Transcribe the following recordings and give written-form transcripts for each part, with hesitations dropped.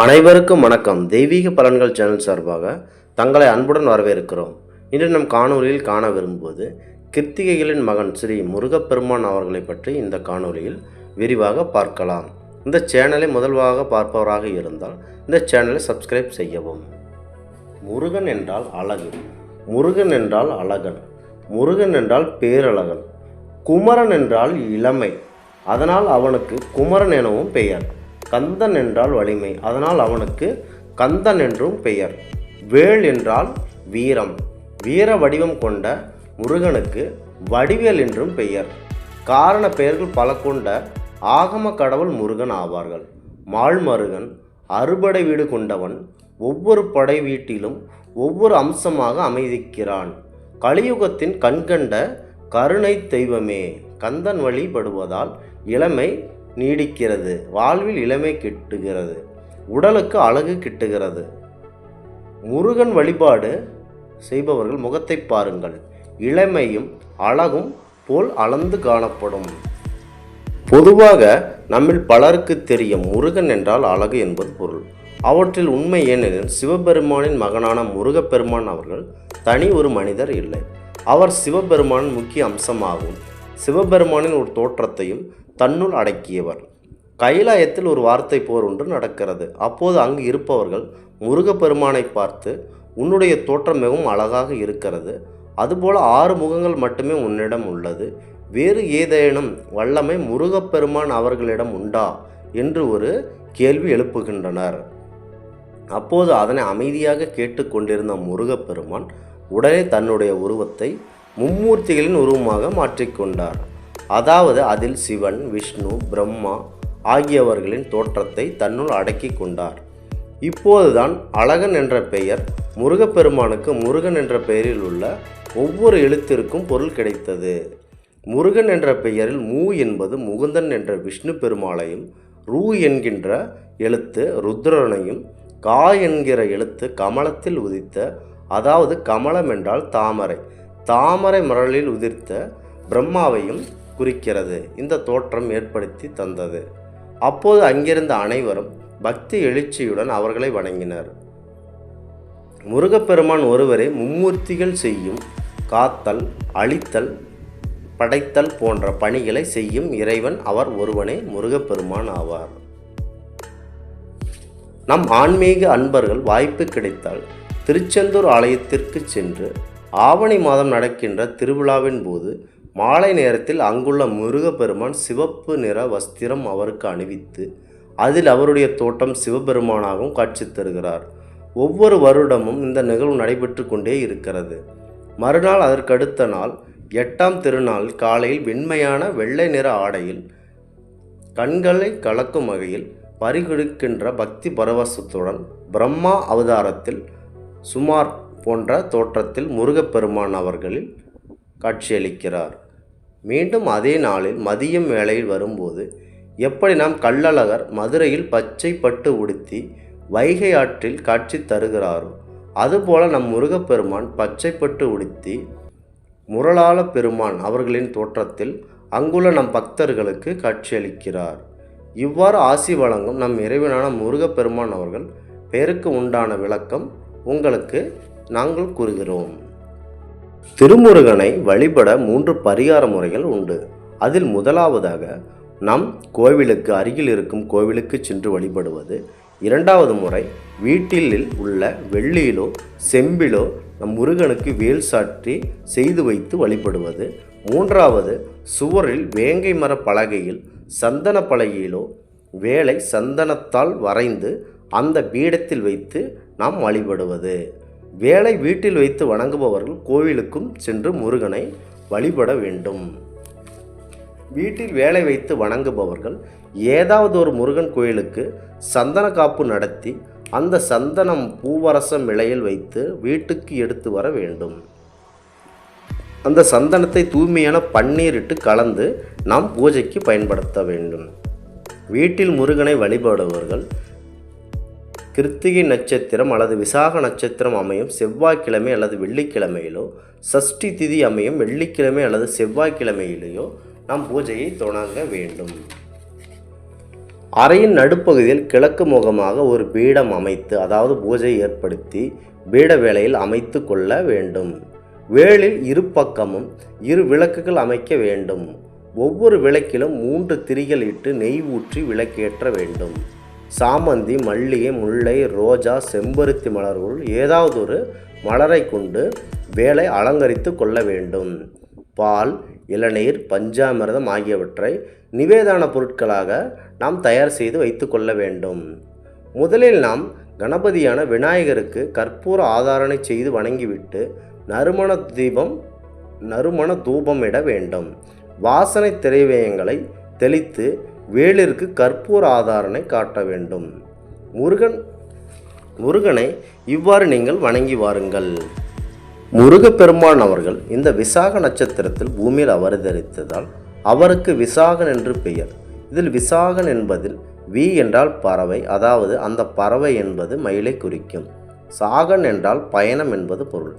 அனைவருக்கும் வணக்கம். தெய்வீக பலன்கள் சேனல் சார்பாக தங்களை அன்புடன் வரவேற்கிறோம். இன்று நம் காணொலியில் காண விரும்புவது கிருத்திகைகளின் மகன் ஸ்ரீ முருகப்பெருமான் அவர்களை பற்றி இந்த காணொலியில் விரிவாக பார்க்கலாம். இந்த சேனலை முதல்வாக பார்ப்பவராக இருந்தால் இந்த சேனலை சப்ஸ்கிரைப் செய்யவும். முருகன் என்றால் அழகு, முருகன் என்றால் அழகன், முருகன் என்றால் பேரழகன், குமரன் என்றால் இளமை, அதனால் அவனுக்கு குமரன் எனவும் பெயர். கந்தன் என்றால் வலிமை, அதனால் அவனுக்கு கந்தன் என்றும் பெயர். வேல் என்றால் வீரம், வீர வடிவம் கொண்ட முருகனுக்கு வடிவேல் என்றும் பெயர். காரண பெயர்கள் பல கொண்ட ஆகம கடவுள் முருகன் ஆவார்கள். மால்மருகன் அறுபடை வீடு கொண்டவன், ஒவ்வொரு படை வீட்டிலும் ஒவ்வொரு அம்சமாக அமைதிக்கிறான். கலியுகத்தின் கண்கண்ட கருணை தெய்வமே. கந்தன் வழிபடுவதால் இளமை நீடிக்கிறது, வாழ்வில் இளமை கிட்டுகிறது, உடலுக்கு அழகு கிட்டுகிறது. முருகன் வழிபாடு செய்பவர்கள் முகத்தை பாருங்கள், இளமையும் அழகும் போல் அளந்து காணப்படும். பொதுவாக நம்மில் பலருக்கு தெரியும் முருகன் என்றால் அழகு என்பது பொருள். அவற்றில் உண்மை ஏனெனில் சிவபெருமானின் மகனான முருகப்பெருமான் அவர்கள் தனி ஒரு மனிதர் இல்லை. அவர் சிவபெருமானின் முக்கிய அம்சமாகும். சிவபெருமானின் ஒரு தோற்றத்தையும் தன்னுள் அடக்கியவர். கைலாயத்தில் ஒரு வார்த்தை போர் ஒன்று நடக்கிறது. அப்போது அங்கு இருப்பவர்கள் முருகப்பெருமானை பார்த்து, உன்னுடைய தோற்றம் மிகவும் அழகாக இருக்கிறது, அதுபோல 6 முகங்கள் மட்டுமே உன்னிடம் உள்ளது, வேறு ஏதேனும் வல்லமை முருகப்பெருமான் அவர்களிடம் உண்டா என்று ஒரு கேள்வி எழுப்புகின்றனர். அப்போது அதனை அமைதியாக கேட்டுக்கொண்டிருந்த முருகப்பெருமான் உடனே தன்னுடைய உருவத்தை மும்மூர்த்திகளின் உருவமாக மாற்றிக்கொண்டார். அதாவது அதில் சிவன், விஷ்ணு, பிரம்மா ஆகியவர்களின் தோற்றத்தை தன்னுள் அடக்கி கொண்டார். இப்போதுதான் அழகன் என்ற பெயர் முருகப்பெருமானுக்கு முருகன் என்ற பெயரில் உள்ள ஒவ்வொரு எழுத்திற்கும் பொருள் கிடைத்தது. முருகன் என்ற பெயரில் மூ என்பது முகுந்தன் என்ற விஷ்ணு பெருமாளையும், ரூ என்கின்ற எழுத்து ருத்ரனையும், கா என்கிற எழுத்து கமலத்தில் உதித்த, அதாவது கமலம் என்றால் தாமரை, தாமரை மலரில் உதிர்த்த பிரம்மாவையும் குறிக்கிறது. இந்த தோற்றம் ஏற்படுத்தி தந்தது. அப்போது அங்கிருந்த அனைவரும் பக்தி எழுச்சியுடன் அவர்களை வணங்கினர். முருகப்பெருமான் ஒருவரே மும்மூர்த்திகள் செய்யும் காத்தல், அழித்தல், படைத்தல் போன்ற பணிகளை செய்யும் இறைவன் அவர் ஒருவனே முருகப்பெருமான் ஆவார். நம் ஆன்மீக அன்பர்கள் வாய்ப்பு கிடைத்தால் திருச்செந்தூர் ஆலயத்திற்கு சென்று ஆவணி மாதம் நடக்கின்ற திருவிழாவின் போது மாலை நேரத்தில் அங்குள்ள முருகப்பெருமான் சிவப்பு நிற வஸ்திரம் அவருக்கு அணிவித்து அதில் அவருடைய தோட்டம் சிவபெருமானாகவும் காட்சி தருகிறார். ஒவ்வொரு வருடமும் இந்த நிகழ்வு நடைபெற்று கொண்டே இருக்கிறது. மறுநாள் அதற்கடுத்த நாள் 8ஆம் திருநாள் காலையில் வெண்மையான வெள்ளை நிற ஆடையில் கண்களை கலக்கும் வகையில் பரிகொடுக்கின்ற பக்தி பரவசத்துடன் பிரம்மா அவதாரத்தில் சுமார் போன்ற தோற்றத்தில் முருகப்பெருமான் அவர்களில் காட்சியளிக்கிறார். மீண்டும் அதே நாளில் மதியம் வேளையில் வரும்போது எப்படி நாம் கள்ளழகர் மதுரையில் பச்சை பட்டு உடுத்தி வைகை ஆற்றில் காட்சி தருகிறாரோ அதுபோல நம் முருகப்பெருமான் பச்சை பட்டு உடுத்தி முரளாள பெருமான் அவர்களின் தோற்றத்தில் அங்குள்ள நம் பக்தர்களுக்கு காட்சியளிக்கிறார். இவ்வாறு ஆசி வழங்கும் நம் இறைவனான முருகப்பெருமான் அவர்கள் பெயருக்கு உண்டான விளக்கம் உங்களுக்கு நாங்கள் கூறுகிறோம். திருமுருகனை வழிபட 3 பரிகார முறைகள் உண்டு. அதில் முதலாவதாக நம் கோவிலுக்கு அருகில் இருக்கும் கோவிலுக்கு சென்று வழிபடுவது. 2வது முறை வீட்டில் உள்ள வெள்ளியிலோ செம்பிலோ நம் முருகனுக்கு வேல் சாற்றி செய்து வைத்து வழிபடுவது. 3வது சுவரில் வேங்கை மர பலகையில் சந்தன பலகையிலோ வேலை சந்தனத்தால் வரைந்து அந்த பீடத்தில் வைத்து நாம் வழிபடுவது. வேலை வீட்டில் வைத்து வணங்குபவர்கள் கோவிலுக்கும் சென்று முருகனை வழிபட வேண்டும். வீட்டில் வேலை வைத்து வணங்குபவர்கள் ஏதாவது ஒரு முருகன் கோயிலுக்கு சந்தன காப்பு நடத்தி அந்த சந்தனம் பூவரசம் இலையில் வைத்து வீட்டுக்கு எடுத்து வர வேண்டும். அந்த சந்தனத்தை தூய்மையான பன்னீரிட்டு கலந்து நாம் பூஜைக்கு பயன்படுத்த வேண்டும். வீட்டில் முருகனை வழிபடுபவர்கள் கிருத்திகை நட்சத்திரம் அல்லது விசாக நட்சத்திரம் அமையும் செவ்வாய்க்கிழமை அல்லது வெள்ளிக்கிழமையிலோ, சஷ்டி திதி அமையும் வெள்ளிக்கிழமை அல்லது செவ்வாய்க்கிழமையிலேயோ நாம் பூஜையை தொடங்க வேண்டும். அறையின் நடுப்பகுதியில் கிழக்கு முகமாக ஒரு பீடம் அமைத்து, அதாவது பூஜை ஏற்படுத்தி பீட வேளையில் அமைத்து கொள்ள வேண்டும். வேளில் இரு பக்கமும் 2 விளக்குகள் அமைக்க வேண்டும். ஒவ்வொரு விளக்கிலும் 3 திரிகள் இட்டு நெய் ஊற்றி விளக்கேற்ற வேண்டும். சாமந்தி, மல்லிகை, முல்லை, ரோஜா, செம்பருத்தி மலர்கள் ஏதாவது ஒரு மலரை கொண்டு வேளை அலங்கரித்து கொள்ள வேண்டும். பால், இளநீர், பஞ்சாமிர்தம் ஆகியவற்றை நிவேதான பொருட்களாக நாம் தயார் செய்து வைத்து கொள்ள வேண்டும். முதலில் நாம் கணபதியான விநாயகருக்கு கற்பூர ஆதாரணை செய்து வணங்கிவிட்டு நறுமண தூபமிட வேண்டும். வாசனை திரவியங்களை தெளித்து வேளிற்கு கற்பூர ஆதாரணை காட்ட வேண்டும். முருகனை இவ்வாறு நீங்கள் வணங்கி வாருங்கள். முருகப்பெருமான் அவர்கள் இந்த விசாக நட்சத்திரத்தில் பூமியில் அவதரித்ததால் அவருக்கு விசாகன் என்று பெயர். இதில் விசாகன் என்பதில் வி என்றால் பறவை, அதாவது அந்த பறவை என்பது மயிலை குறிக்கும். சாகன் என்றால் பயணம் என்பது பொருள்.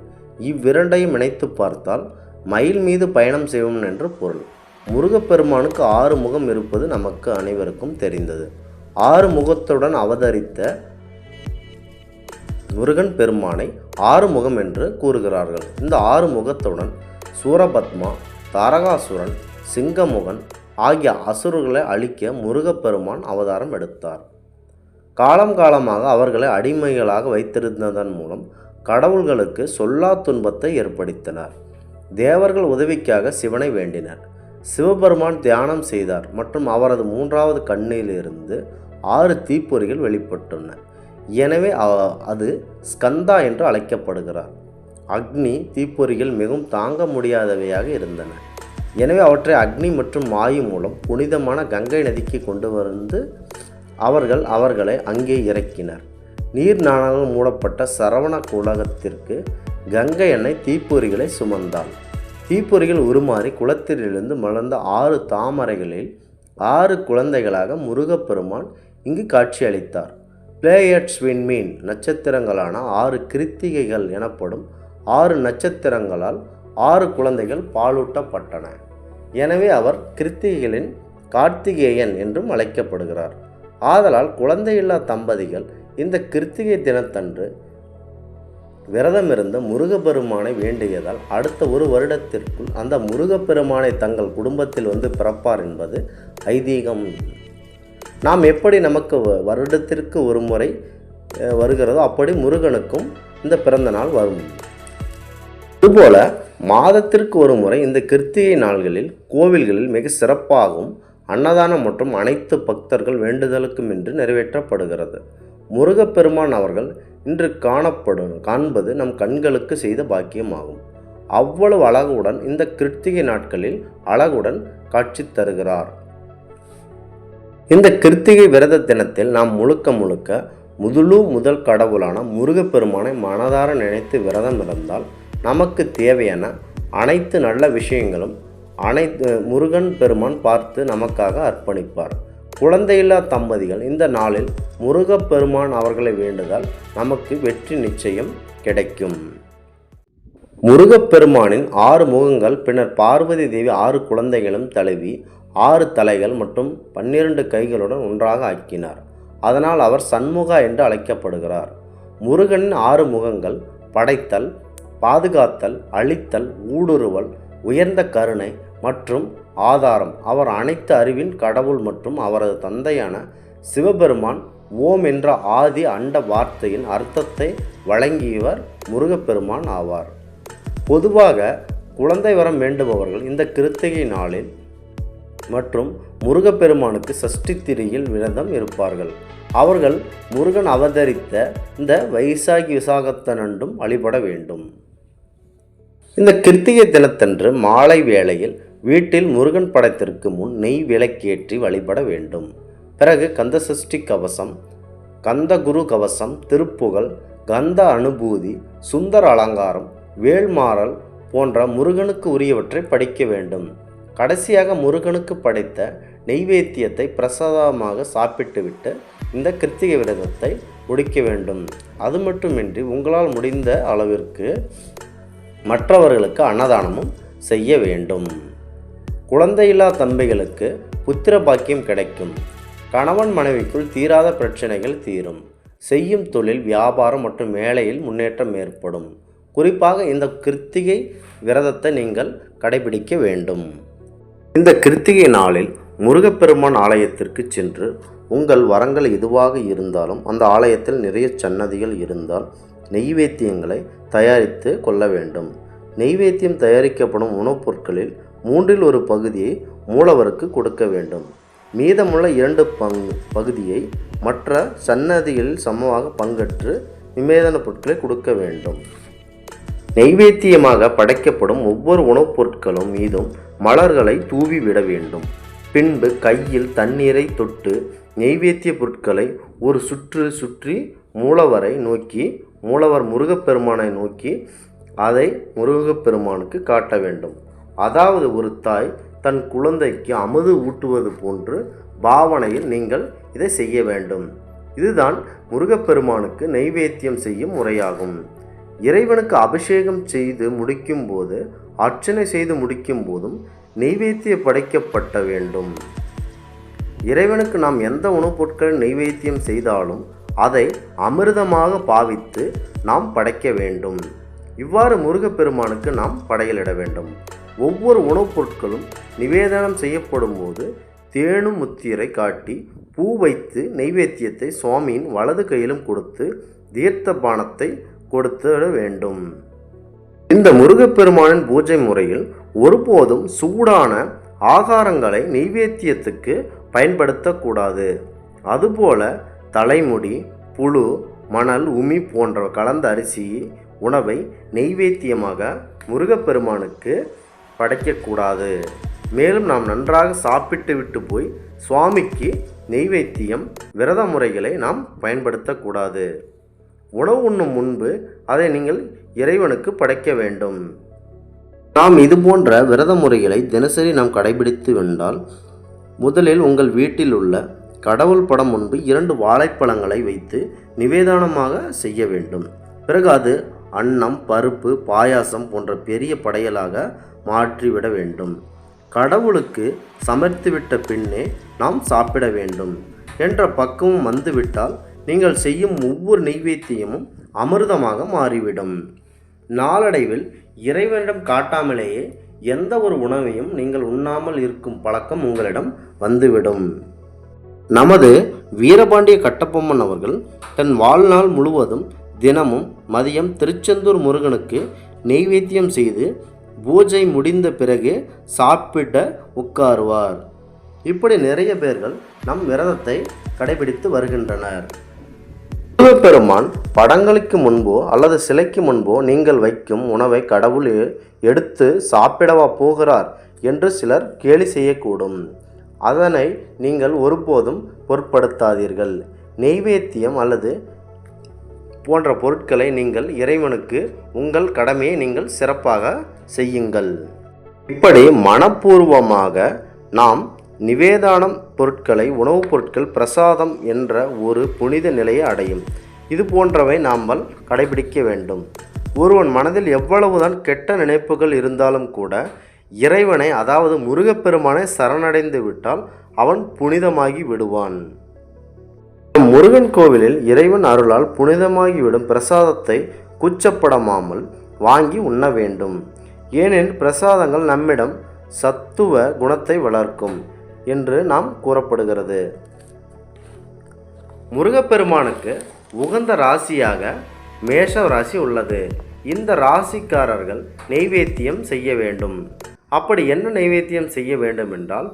இவ்விரண்டையும் இணைத்து பார்த்தால் மயில் மீது பயணம் செய்வோம் என்று பொருள். முருகப்பெருமானுக்கு 6 முகம் இருப்பது நமக்கு அனைவருக்கும் தெரிந்தது. 6 முகத்துடன் அவதரித்த முருகன் பெருமானை 6 முகம் என்று கூறுகிறார்கள். இந்த 6 முகத்துடன் சூரபத்மா, தாரகாசுரன், சிங்கமுகன் ஆகிய அசுரர்களை அழிக்க முருகப்பெருமான் அவதாரம் எடுத்தார். காலம் காலமாக அவர்களை அடிமைகளாக வைத்திருந்ததன் மூலம் கடவுள்களுக்கு சொல்லா துன்பத்தை ஏற்படுத்தினார். தேவர்கள் உதவிக்காக சிவனை வேண்டினர். சிவபெருமான் தியானம் செய்தார் மற்றும் அவரது 3வது கண்ணிலிருந்து 6 தீப்பொறிகள் வெளிப்பட்டன. எனவே அது ஸ்கந்தா என்று அழைக்கப்படுகிறார். அக்னி தீப்பொறிகள் மிகவும் தாங்க முடியாதவையாக இருந்தன. எனவே அவற்றை அக்னி மற்றும் வாயு மூலம் புனிதமான கங்கை நதிக்கு கொண்டு வந்து அவர்களை அங்கே இறக்கினர். நீர் நாணங்கள் மூடப்பட்ட சரவண குலகத்திற்கு கங்கை அன்னை தீப்பொறிகளை சுமந்தாள். தீப்பொறிகள் உருமாறி குளத்திலிருந்து மலர்ந்த 6 தாமரைகளில் 6 குழந்தைகளாக முருகப்பெருமான் இங்கு காட்சியளித்தார். பிளேயட்ஸ் விண்மீன் நட்சத்திரங்களான 6 கிருத்திகைகள் எனப்படும் 6 நட்சத்திரங்களால் 6 குழந்தைகள் பாலூட்டப்பட்டன. எனவே அவர் கிருத்திகைகளின் கார்த்திகேயன் என்றும் அழைக்கப்படுகிறார். ஆதலால் குழந்தையில்லா தம்பதிகள் இந்த கிருத்திகை தினத்தன்று விரதமிருந்த முருகப்பெருமானை வேண்டியதால் அடுத்த 1 வருடத்திற்குள் அந்த முருகப்பெருமானை தங்கள் குடும்பத்தில் வந்து பிறப்பார் என்பது ஐதீகம். நாம் எப்படி நமக்கு வருடத்திற்கு ஒரு முறை வருகிறதோ அப்படி முருகனுக்கும் இந்த பிறந்த நாள் வரும். இதுபோல மாதத்திற்கு ஒரு முறை இந்த கிருத்திகை நாள்களில் கோவில்களில் மிக சிறப்பாகவும் அன்னதானம் மற்றும் அனைத்து பக்தர்கள் வேண்டுதலுக்கும் இன்று நிறைவேற்றப்படுகிறது. முருகப்பெருமான் அவர்கள் இன்று காண்பது நம் கண்களுக்கு செய்த பாக்கியமாகும். அவ்வளவு அழகுடன் இந்த கிருத்திகை நாட்களில் அழகுடன் காட்சி தருகிறார். இந்த கிருத்திகை விரத தினத்தில் நாம் முழுக்க முதல் கடவுளான முருகப்பெருமானை மனதார நினைத்து விரதம் இருந்தால் நமக்கு தேவையான அனைத்து நல்ல விஷயங்களும் முருகன் பெருமான் பார்த்து நமக்காக அர்ப்பணிப்பார். குழந்தையில்லா தம்பதிகள் இந்த நாளில் முருகப்பெருமான் அவர்களை வேண்டுதல் நமக்கு வெற்றி நிச்சயம் கிடைக்கும். முருகப்பெருமானின் 6 முகங்கள் பின்னர் பார்வதி தேவி 6 குழந்தைகளும் தழுவி 6 தலைகள் மற்றும் 12 கைகளுடன் ஒன்றாக ஆக்கினார். அதனால் அவர் சண்முகா என்று அழைக்கப்படுகிறார். முருகனின் 6 முகங்கள் படைத்தல், பாதுகாத்தல், அழித்தல், ஊடுருவல், உயர்ந்த கருணை மற்றும் ஆதாரம். அவர் அனைத்து அறிவின் கடவுள் மற்றும் அவரது தந்தையான சிவபெருமான் ஓம் என்ற ஆதி அண்ட வார்த்தையின் அர்த்தத்தை வழங்கியவர் முருகப்பெருமான் ஆவார். பொதுவாக குழந்தை வரம் வேண்டுபவர்கள் இந்த கிருத்திகை நாளில் மற்றும் முருகப்பெருமானுக்கு சஷ்டி திரியில் விரதம் இருப்பார்கள். அவர்கள் முருகன் அவதரித்த இந்த வைசாகி விசாகத்தனண்டும் வழிபட வேண்டும். இந்த கிருத்திகை தினத்தன்று மாலை வேளையில் வீட்டில் முருகன் படத்திற்கு முன் நெய் விளக்கேற்றி வழிபட வேண்டும். பிறகு கந்த சஷ்டி கவசம், கந்தகுரு கவசம், திருப்புகழ், கந்த அனுபூதி, சுந்தர அலங்காரம், வேல்மாறல் போன்ற முருகனுக்கு உரியவற்றை படிக்க வேண்டும். கடைசியாக முருகனுக்கு படைத்த நெய்வேத்தியத்தை பிரசாதமாக சாப்பிட்டுவிட்டு இந்த கிருத்திகை விரதத்தை முடிக்க வேண்டும். அது மட்டுமின்றி உங்களால் முடிந்த அளவிற்கு மற்றவர்களுக்கு அன்னதானமும் செய்ய வேண்டும். குழந்தையில்லா தம்பிகளுக்கு புத்திர பாக்கியம் கிடைக்கும். கணவன் மனைவிக்குள் தீராத பிரச்சனைகள் தீரும். செய்யும் தொழில், வியாபாரம் மற்றும் வேலையில் முன்னேற்றம் ஏற்படும். குறிப்பாக இந்த கிருத்திகை விரதத்தை நீங்கள் கடைபிடிக்க வேண்டும். இந்த கிருத்திகை நாளில் முருகப்பெருமான் ஆலயத்திற்கு சென்று உங்கள் வரங்கள் எதுவாக இருந்தாலும் அந்த ஆலயத்தில் நிறைய சன்னதிகள் இருந்தால் நெய்வேத்தியங்களை தயாரித்து கொள்ள வேண்டும். நெய்வேத்தியம் தயாரிக்கப்படும் உணவுப் பொருட்களில் 1/3 பகுதியை மூலவருக்கு கொடுக்க வேண்டும். மீதமுள்ள 2 பகுதியை மற்ற சன்னதிகளில் சமமாக பங்கற்று நிவேதன பொருட்களை கொடுக்க வேண்டும். நெய்வேத்தியமாக படைக்கப்படும் ஒவ்வொரு உணவுப் பொருட்களும் மீதும் மலர்களை தூவி விட வேண்டும். பின்பு கையில் தண்ணீரை தொட்டு நெய்வேத்திய பொருட்களை ஒரு சுற்றி மூலவரை நோக்கி, மூலவர் முருகப்பெருமானை நோக்கி அதை முருகப்பெருமானுக்கு காட்ட வேண்டும். அதாவது ஒரு தாய் தன் குழந்தைக்கு அமுது ஊட்டுவது போன்று பாவனையில் நீங்கள் இதை செய்ய வேண்டும். இதுதான் முருகப்பெருமானுக்கு நெய்வேத்தியம் செய்யும் முறையாகும். இறைவனுக்கு அபிஷேகம் செய்து முடிக்கும் போது, அர்ச்சனை செய்து முடிக்கும் போதும் நெய்வேத்திய படைக்கப்பட்ட வேண்டும். இறைவனுக்கு நாம் எந்த உணவுப் பொருட்களை நெய்வேத்தியம் செய்தாலும் அதை அமிர்தமாக பாவித்து நாம் படைக்க வேண்டும். இவ்வாறு முருகப்பெருமானுக்கு நாம் படையலிட வேண்டும். ஒவ்வொரு உணவுப் பொருட்களும் நிவேதனம் செய்யப்படும் போது தேனும் முத்திரை காட்டி பூ வைத்து நெய்வேத்தியத்தை சுவாமியின் வலது கையிலும் கொடுத்து தீர்த்த பானத்தை கொடுத்துட வேண்டும். இந்த முருகப்பெருமானின் பூஜை முறையில் ஒருபோதும் சூடான ஆகாரங்களை நெய்வேத்தியத்துக்கு பயன்படுத்தக்கூடாது. அதுபோல தலைமுடி, புழு, மணல், உமி போன்ற கலந்த அரிசி உணவை நெய்வேத்தியமாக முருகப்பெருமானுக்கு படைக்கக்கூடாது. மேலும் நாம் நன்றாக சாப்பிட்டு விட்டு போய் சுவாமிக்கு நெய்வேத்தியம் விரத முறைகளை நாம் பயன்படுத்தக்கூடாது. உணவு உண்ணும் முன்பு அதை நீங்கள் இறைவனுக்கு படைக்க வேண்டும். நாம் இதுபோன்ற விரத முறைகளை தினசரி நாம் கடைபிடித்து வந்தால், முதலில் உங்கள் வீட்டில் உள்ள கடவுள் படம் முன்பு 2 வாழைப்பழங்களை வைத்து நிவேதனமாக செய்ய வேண்டும். பிறகு அது அன்னம், பருப்பு, பாயாசம் போன்ற பெரிய படையலாக மாற்றிவிட வேண்டும். கடவுளுக்கு சமர்த்திவிட்ட பின்னே நாம் சாப்பிட வேண்டும் என்ற பக்குவம் வந்துவிட்டால் நீங்கள் செய்யும் ஒவ்வொரு நெய்வேத்தியமும் அமிர்தமாக மாறிவிடும். நாளடைவில் இறைவனிடம் காட்டாமலேயே எந்த ஒரு உணவையும் நீங்கள் உண்ணாமல் இருக்கும் பழக்கம் உங்களிடம் வந்துவிடும். நமது வீரபாண்டிய கட்டபொம்மன் அவர்கள் தன் வாழ்நாள் முழுவதும் தினமும் மதியம் திருச்செந்தூர் முருகனுக்கு நெய்வேத்தியம் செய்து பூஜை முடிந்த பிறகு சாப்பிட உட்காருவார். இப்படி நிறைய பேர்கள் நம் விரதத்தை கடைபிடித்து வருகின்றனர். முருகப்பெருமான் படங்களுக்கு முன்போ அல்லது சிலைக்கு முன்போ நீங்கள் வைக்கும் உணவை கடவுள் எடுத்து சாப்பிடவா போகிறார் என்று சிலர் கேலி செய்யக்கூடும். அதனை நீங்கள் ஒருபோதும் பொருட்படுத்தாதீர்கள். நெய்வேத்தியம் அல்லது போன்ற பொருட்களை நீங்கள் இறைவனுக்கு உங்கள் கடமையை நீங்கள் சிறப்பாக செய்யுங்கள். இப்படி மனப்பூர்வமாக நாம் நிவேதானம் பொருட்களை, உணவுப் பொருட்கள் பிரசாதம் என்ற ஒரு புனித நிலையை அடையும். இது போன்றவை நாம் கடைபிடிக்க வேண்டும். ஒருவன் மனதில் எவ்வளவுதான் கெட்ட நினைப்புகள் இருந்தாலும் கூட இறைவனை, அதாவது முருகப்பெருமானை சரணடைந்து விட்டால் அவன் புனிதமாகி விடுவான். முருகன் கோவிலில் இறைவன் அருளால் புனிதமாகிவிடும் பிரசாதத்தை கூச்சப்படாமல் வாங்கி உண்ண வேண்டும். ஏனெனில் பிரசாதங்கள் நம்மிடம் சத்துவ குணத்தை வளர்க்கும் என்று நாம் கூறப்படுகிறது. முருகப்பெருமானுக்கு உகந்த ராசியாக மேஷ ராசி உள்ளது. இந்த ராசிக்காரர்கள் நெய்வேத்தியம் செய்ய வேண்டும். அப்படி என்ன நெய்வேத்தியம் செய்ய வேண்டும் என்றால்,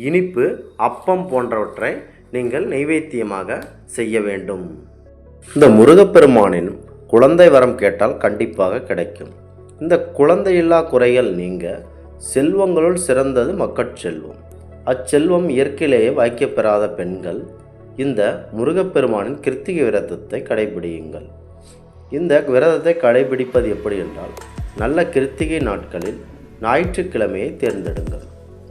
இனிப்பு, அப்பம் போன்றவற்றை நீங்கள் நெய்வேத்தியமாக செய்ய வேண்டும். இந்த முருகப்பெருமானின் குழந்தை வரம் கேட்டால் கண்டிப்பாக கிடைக்கும். இந்த குழந்தையில்லா குறைகள் நீங்க செல்வங்களுள் சிறந்தது மக்கட்செல்வம். அச்செல்வம் இயற்கையிலேயே வாய்க்கப்பெறாத பெண்கள் இந்த முருகப்பெருமானின் கிருத்திகை விரதத்தை கடைபிடியுங்கள். இந்த விரதத்தை கடைபிடிப்பது எப்படி என்றால், நல்ல கிருத்திகை நாட்களில் ஞாயிற்றுக்கிழமையை தேர்ந்தெடுங்கள்.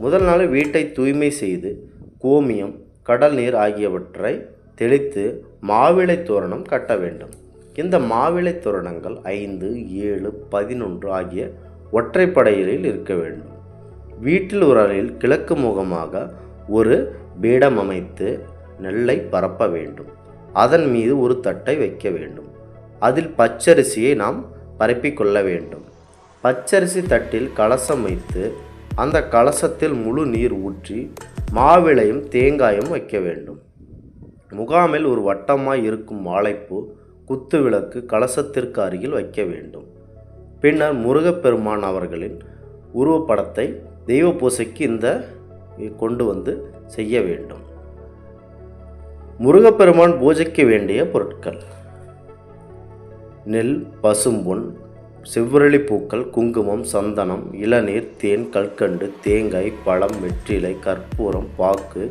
முதல் நாள் வீட்டை தூய்மை செய்து கோமியம், கடல் நீர் ஆகியவற்றை தெளித்து மாவிளை தோரணம் கட்ட வேண்டும். இந்த மாவிளை தோரணங்கள் 5, 7, 11 ஆகிய ஒற்றைப்படையில் இருக்க வேண்டும். வீட்டில் ஒரு அறையில் கிழக்கு முகமாக ஒரு பீடம் அமைத்து நெல்லை பரப்ப வேண்டும். அதன் மீது ஒரு தட்டை வைக்க வேண்டும். அதில் பச்சரிசியை நாம் பரப்பிக்கொள்ள வேண்டும். பச்சரிசி தட்டில் கலசம் வைத்து அந்த கலசத்தில் முழு நீர் ஊற்றி மாவிளையும் தேங்காயும் வைக்க வேண்டும். முகாமில் ஒரு வட்டமாய் இருக்கும் வாழைப்பூ குத்து விளக்கு கலசத்திற்கு அருகில் வைக்க வேண்டும். பின்னர் முருகப்பெருமான் அவர்களின் உருவப்படத்தை தெய்வ பூசைக்கு கொண்டு வந்து செய்ய வேண்டும். முருகப்பெருமான் பூஜைக்கு வேண்டிய பொருட்கள்: நெல், பசும்பொன், செவ்வரளி பூக்கள், குங்குமம், சந்தனம், இளநீர், தேன், கல்கண்டு, தேங்காய், பழம், வெற்றிலை, கற்பூரம், பாக்கு,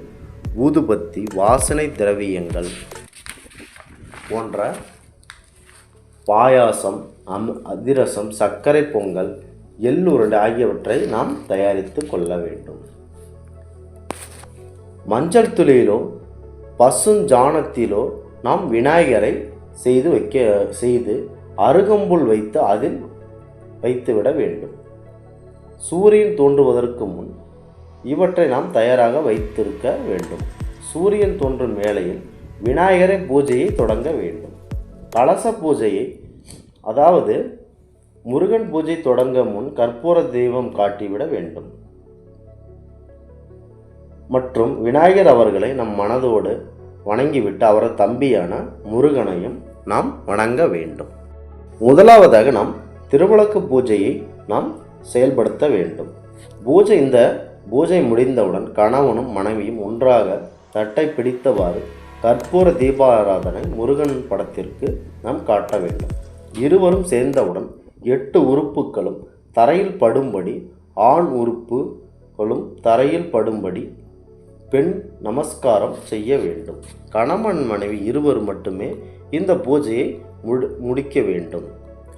ஊதுபத்தி, வாசனை திரவியங்கள் போன்ற பாயாசம், அதிரசம், சர்க்கரை பொங்கல், எள்ளுருண்டை ஆகியவற்றை நாம் தயாரித்து கொள்ள வேண்டும். மஞ்சள் துளியிலோ பசுஞ்சாணத்திலோ நாம் விநாயகரை செய்து அருகம்புல் வைத்து அதில் வைத்துவிட வேண்டும். சூரியன் தோன்றுவதற்கு முன் இவற்றை நாம் தயாராக வைத்திருக்க வேண்டும். சூரியன் தோன்றும் வேளையில் விநாயகரை பூஜையை தொடங்க வேண்டும். கலச பூஜையை, அதாவது முருகன் பூஜை தொடங்க முன் கற்பூர தெய்வம் காட்டிவிட வேண்டும். மற்றும் விநாயகர் அவர்களை நம் மனதோடு வணங்கிவிட்டு அவரது தம்பியான முருகனையும் நாம் வணங்க வேண்டும். முதலாவதாக நாம் திருவிளக்கு பூஜையை நாம் செயல்படுத்த வேண்டும். இந்த பூஜை முடிந்தவுடன் கணவனும் மனைவியும் ஒன்றாக தட்டை பிடித்தவாறு கற்பூர தீபாராதனை முருகன் படத்திற்கு நாம் காட்ட வேண்டும். இருவரும் சேர்ந்தவுடன் 8 உறுப்புகளும் தரையில் படும்படி, ஆண் உறுப்புகளும் தரையில் படும்படி பெண் நமஸ்காரம் செய்ய வேண்டும். கணவன் மனைவி இருவர் மட்டுமே இந்த பூஜையை முடிக்க வேண்டும்.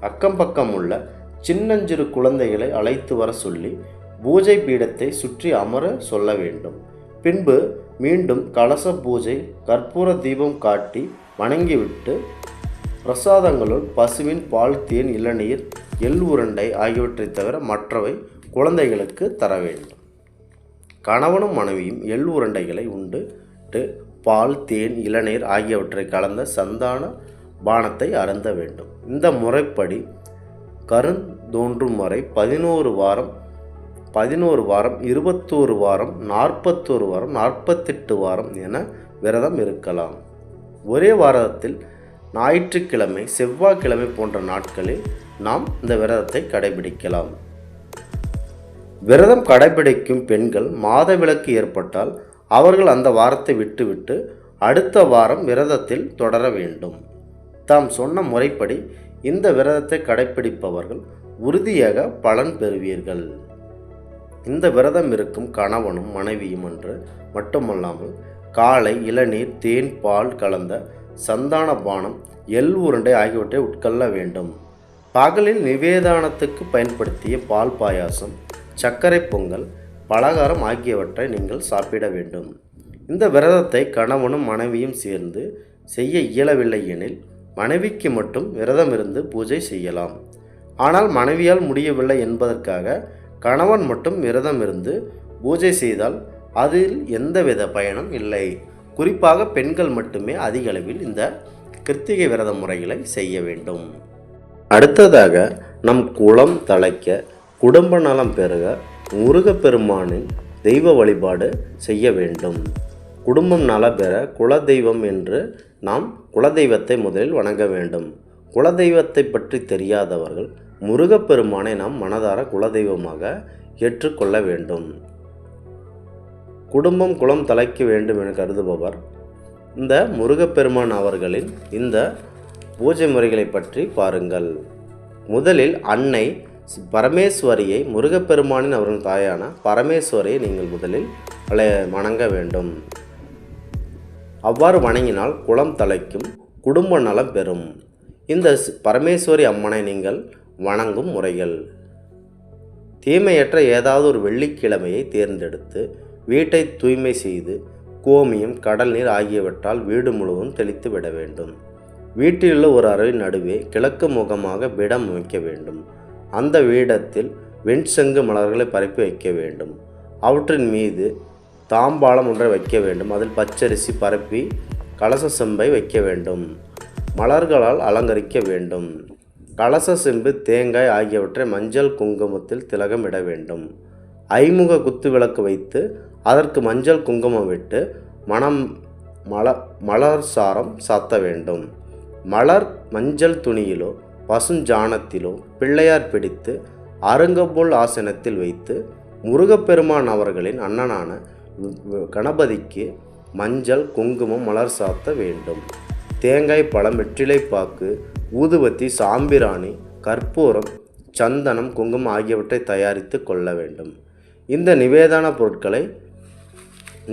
அக்கம் பக்கம் உள்ள சின்னஞ்சிறு குழந்தைகளை அழைத்து வர சொல்லி பூஜை பீடத்தை சுற்றி அமர சொல்ல வேண்டும். பின்பு மீண்டும் கலச பூஜை, கற்பூர தீபம் காட்டி வணங்கிவிட்டு பிரசாதங்களுள் பசுவின் பால், தேன், இளநீர், எள் உருண்டை ஆகியவற்றை தவிர மற்றவை குழந்தைகளுக்கு தர வேண்டும். கணவனும் மனைவியும் எள் உருண்டைகளை உண்டு பால், தேன், இளநீர் ஆகியவற்றை கலந்த சந்தான பானத்தை அருந்த வேண்டும். இந்த முறைப்படி கருந்தோன்றும் வரை 11 வாரம், 21 வாரம், 41 வாரம், 48 வாரம் என விரதம் இருக்கலாம். ஒரே வாரத்தில் ஞாயிற்றுக்கிழமை, செவ்வாய்க்கிழமை போன்ற நாட்களில் நாம் இந்த விரதத்தை கடைபிடிக்கலாம். விரதம் கடைபிடிக்கும் பெண்கள் மாதவிலக்கு ஏற்பட்டால் அவர்கள் அந்த வாரத்தை விட்டுவிட்டு அடுத்த வாரம் விரதத்தில் தொடர வேண்டும். தாம் சொன்ன முறைப்படி இந்த விரதத்தை கடைபிடிப்பவர்கள் உறுதியாக பலன் பெறுவீர்கள். இந்த விரதம் இருக்கும் கணவனும் மனைவியும் என்று மட்டுமல்லாமல் காலை இளநீர், தேன், பால் கலந்த சந்தான பானம், எள் உருண்டை ஆகியவற்றை உட்கொள்ள வேண்டும். பகலில் நிவேதானத்துக்கு பயன்படுத்திய பால் பாயாசம், சர்க்கரை பொங்கல், பலகாரம் ஆகியவற்றை நீங்கள் சாப்பிட வேண்டும். இந்த விரதத்தை கணவனும் மனைவியும் சேர்ந்து செய்ய இயலவில்லை எனில் மனைவிக்கு மட்டும் விரதம் இருந்து பூஜை செய்யலாம். ஆனால் மனைவியால் முடியவில்லை என்பதற்காக கணவன் மட்டும் விரதம் இருந்து பூஜை செய்தால் அதில் எந்தவித பயனும் இல்லை. குறிப்பாக பெண்கள் மட்டுமே அதிக அளவில் இந்த கிருத்திகை விரத முறைகளை செய்ய வேண்டும். அடுத்ததாக நம் குலம் தழைக்க, குடும்ப நலம் பெருக முருகப்பெருமானின் தெய்வ வழிபாடு செய்ய வேண்டும். குடும்பம் நல பெற குலதெய்வம் என்று நாம் குலதெய்வத்தை முதலில் வணங்க வேண்டும். குலதெய்வத்தை பற்றி தெரியாதவர்கள் முருகப்பெருமானை நாம் மனதார குலதெய்வமாக ஏற்றுக்கொள்ள வேண்டும். குடும்பம் குலம் தழைக்க வேண்டும் என கருதுபவர் இந்த முருகப்பெருமான் அவர்களின் இந்த பூஜை முறைகளை பற்றி பாருங்கள். முதலில் அன்னை பரமேஸ்வரியை, முருகப்பெருமானின் அவரின் தாயான பரமேஸ்வரியை நீங்கள் முதலில் வணங்க வேண்டும். அவ்வாறு வணங்கினால் குலம் தழைக்கும், குடும்ப நலம் பெறும். இந்த பரமேஸ்வரி அம்மனை நீங்கள் வணங்கும் முறைகள்: தீமையற்ற ஏதாவது ஒரு வெள்ளிக்கிழமையை தேர்ந்தெடுத்து வீட்டை தூய்மை செய்து கோமியம், கடல் நீர் ஆகியவற்றால் வீடு முழுவதும் தெளித்து விட வேண்டும். வீட்டிலுள்ள ஒரு அறையின் நடுவே கிழக்கு முகமாக பீடம் அமைக்க வேண்டும். அந்த பீடத்தில் வெண்சங்கு மலர்களை பரப்பி வைக்க வேண்டும். அவற்றின் மீது தாம்பாளம் ஒன்றை வைக்க வேண்டும். அதில் பச்சரிசி பரப்பி கலச செம்பை வைக்க வேண்டும். மலர்களால் அலங்கரிக்க வேண்டும். கலச செம்பு தேங்காய் ஆகியவற்றை மஞ்சள் குங்குமத்தில் திலகம் இட வேண்டும். ஐமுக குத்து விளக்கு வைத்து அதற்கு மஞ்சள் குங்குமம் விட்டு மலர் சாரம் சாத்த வேண்டும். மலர் மஞ்சள் துணியிலோ பசுஞ்சாணத்திலோ பிள்ளையார் பிடித்து அருங்கபுல் ஆசனத்தில் வைத்து முருகப்பெருமான் அவர்களின் அண்ணனான கணபதிக்கு மஞ்சள் குங்குமம் மலர் சாத்த வேண்டும். தேங்காய் பழம் வெற்றிலைப்பாக்கு ஊதுபத்தி சாம்பிராணி கற்பூரம் சந்தனம் குங்குமம் ஆகியவற்றை தயாரித்து கொள்ள வேண்டும். இந்த நிவேதான பொருட்களை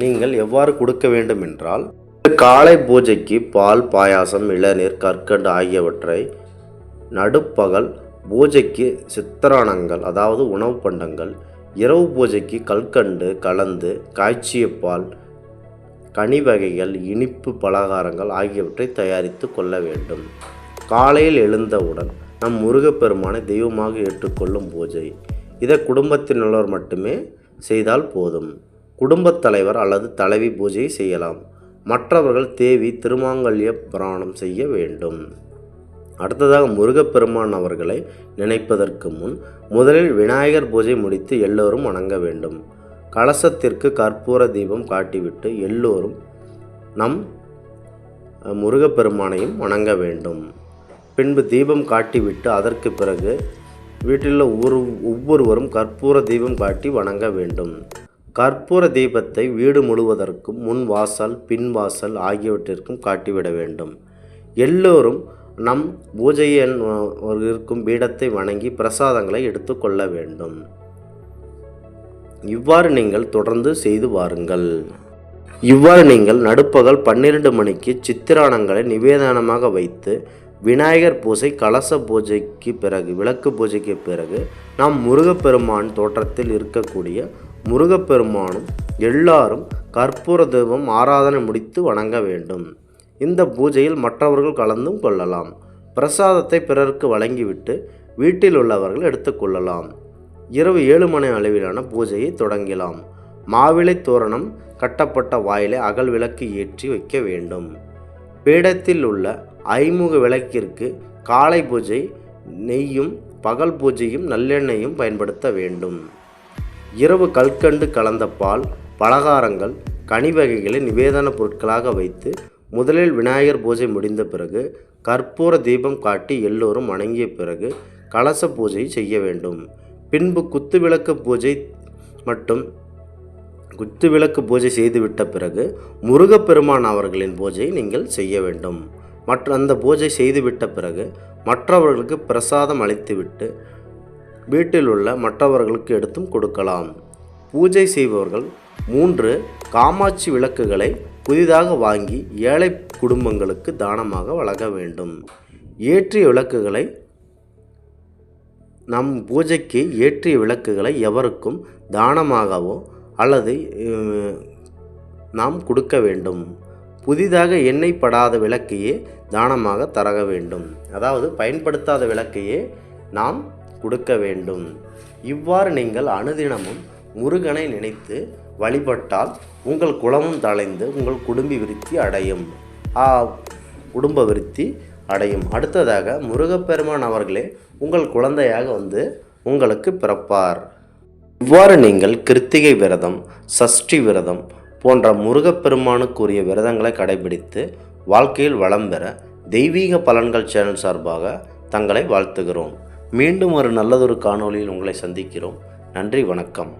நீங்கள் எவ்வாறு கொடுக்க வேண்டும் என்றால், காலை பூஜைக்கு பால் பாயாசம் இளநீர் கற்கண்டு ஆகியவற்றை, நடுப்பகல் பூஜைக்கு சித்திரானங்கள் அதாவது உணவு பண்டங்கள், இரவு பூஜைக்கு கல்கண்டு கலந்து காய்ச்சிய பால் கனி வகைகள் இனிப்பு பலகாரங்கள் ஆகியவற்றை தயாரித்து கொள்ள வேண்டும். காலையில் எழுந்தவுடன் நம் முருகப்பெருமானை தெய்வமாக ஏற்றுக்கொள்ளும் பூஜை. இதை குடும்பத்தினுள்ளவர் மட்டுமே செய்தால் போதும். குடும்பத் தலைவர் அல்லது தலைவி பூஜையை செய்யலாம். மற்றவர்கள் தேவி திருமாங்கல்ய புராணம் செய்ய வேண்டும். அடுத்ததாக முருகப்பெருமான் அவர்களை நினைப்பதற்கு முன் முதலில் விநாயகர் பூஜை முடித்து எல்லோரும் வணங்க வேண்டும். கலசத்திற்கு கற்பூர தீபம் காட்டிவிட்டு எல்லோரும் நம் முருகப்பெருமானையும் வணங்க வேண்டும். பின்பு தீபம் காட்டிவிட்டு அதற்கு பிறகு வீட்டில் ஒவ்வொருவரும் கற்பூர தீபம் காட்டி வணங்க வேண்டும். கற்பூர தீபத்தை வீடு முழுவதற்கும் முன் வாசல் பின் வாசல் ஆகியவற்றிற்கும் காட்டிவிட வேண்டும். எல்லோரும் நம் பூஜையின் இருக்கும் பீடத்தை வணங்கி பிரசாதங்களை எடுத்துக்கொள்ள வேண்டும். இவ்வாறு நீங்கள் தொடர்ந்து செய்து வாருங்கள். இவ்வாறு நீங்கள் நடுப்பகல் 12 மணிக்கு சித்திரானங்களை நிவேதனமாக வைத்து விநாயகர் பூஜை கலச பூஜைக்கு பிறகு விளக்கு பூஜைக்கு பிறகு நாம் முருகப்பெருமான் தோற்றத்தில் இருக்கக்கூடிய முருகப்பெருமானும் எல்லாரும் கற்பூர தீபம் ஆராதனை முடித்து வணங்க வேண்டும். இந்த பூஜையில் மற்றவர்கள் கலந்தும் கொள்ளலாம். பிரசாதத்தை பிறருக்கு வழங்கிவிட்டு வீட்டில் உள்ளவர்கள் எடுத்துக்கொள்ளலாம். இரவு 7 மணி அளவிலான பூஜையை தொடங்கலாம். மாவிலை தோரணம் கட்டப்பட்ட வாயிலை அகல் விளக்கு ஏற்றி வைக்க வேண்டும். பீடத்தில் உள்ள ஐமுக விளக்கிற்கு காலை பூஜை நெய்யும் பகல் பூஜையும் நல்லெண்ணெயும் பயன்படுத்த வேண்டும். இரவு கல்கண்டு கலந்த பால் பலகாரங்கள் கனி வகைகளை நிவேதன பொருட்களாக வைத்து முதலில் விநாயகர் பூஜை முடிந்த பிறகு கற்பூர தீபம் காட்டி எல்லோரும் வணங்கிய பிறகு கலச பூஜை செய்ய வேண்டும். பின்பு குத்துவிளக்கு பூஜை செய்துவிட்ட பிறகு முருகப்பெருமான் அவர்களின் பூஜை நீங்கள் செய்ய வேண்டும். அந்த பூஜை செய்துவிட்ட பிறகு மற்றவர்களுக்கு பிரசாதம் அளித்துவிட்டு வீட்டில் உள்ள மற்றவர்களுக்கு எடுத்தும் கொடுக்கலாம். பூஜை செய்பவர்கள் 3 காமாட்சி விளக்குகளை புதிதாக வாங்கி ஏழை குடும்பங்களுக்கு தானமாக வழங்க வேண்டும். ஏற்றிய விளக்குகளை நம் பூஜைக்கு ஏற்றிய விளக்குகளை எவருக்கும் தானமாகவோ அல்லது நாம் கொடுக்க வேண்டும். புதிதாக எண்ணெய் படாத விளக்கையே தானமாக தர வேண்டும். அதாவது பயன்படுத்தாத விளக்கையே நாம் கொடுக்க வேண்டும். இவ்வாறு நீங்கள் அனுதினமும் முருகனை நினைத்து வழிபட்டால் உங்கள் குலமும் தழைந்து உங்கள் குடும்ப விருத்தி அடையும். அடுத்ததாக முருகப்பெருமான் அவர்களே உங்கள் குழந்தையாக வந்து உங்களுக்கு பிறப்பார். இவ்வாறு நீங்கள் கிருத்திகை விரதம் சஷ்டி விரதம் போன்ற முருகப்பெருமானுக்குரிய விரதங்களை கடைபிடித்து வாழ்க்கையில் வளம் பெற தெய்வீக பலன்கள் சேனல் சார்பாக தங்களை வாழ்த்துகிறோம். மீண்டும் ஒரு நல்லதொரு காணொளியில் உங்களை சந்திக்கிறோம். நன்றி, வணக்கம்.